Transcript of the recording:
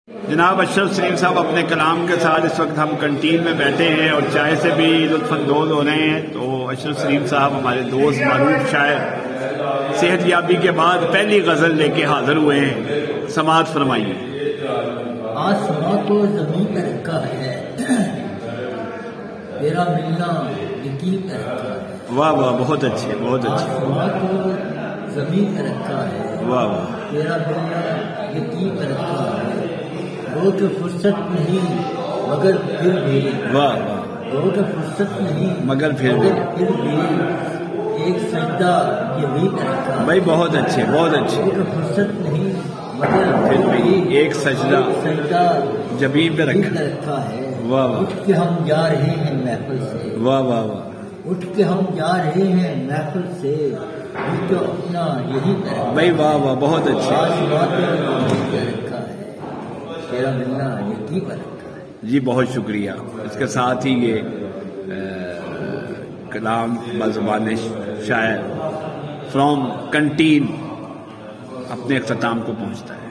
جناب اشرف سلیم صاحب اپنے کلام کے ساتھ اس وقت ہم کنٹین میں بیٹھے ہیں اور چائے سے بھی لطف اندوز ہو رہے ہیں. تو اشرف سلیم صاحب ہمارے دوست معروف شاعر صحت یابی کے بعد پہلی غزل لے کے حاضر ہوئے ہیں. سماعت فرمائیے. آسمان تو زمین پہ رکھا ہے، تیرا ملنا یقین پہ رکھا ہے. واہ واہ، بہت اچھے بہت اچھے. آسمان تو زمین پہ رکھا ہے، واہ واہ. تیرا ملنا یقین پہ رکھا ہے. رو کے فرصت نہیں مگر پھر بھی، واہ واہ. رو کے فرصت نہیں مگر پھر بھی ایک سجدہ یہی پہ رکھا ہے. بھائی بہت اچھے بہت اچھے. رو کے فرصت نہیں مگر پھر بھی ایک سجدہ جبین پہ رکھا ہے. واہ واہ. اٹھ کے ہم جا رہے ہیں محفل سے، واہ واہ واہ. اٹھ کے ہم جا رہے ہیں محفل سے، تو اپنا یہی طرح بھائی واہ واہ، بہت اچھے. آسمان پہ رکھا ہے، تیرا ملنا یقین پر رکھا ہے. جی بہت شکریہ. اس کے ساتھ ہی یہ کلام بزبان شاعر فرام کنٹین اپنے اختتام کو پہنچتا ہے.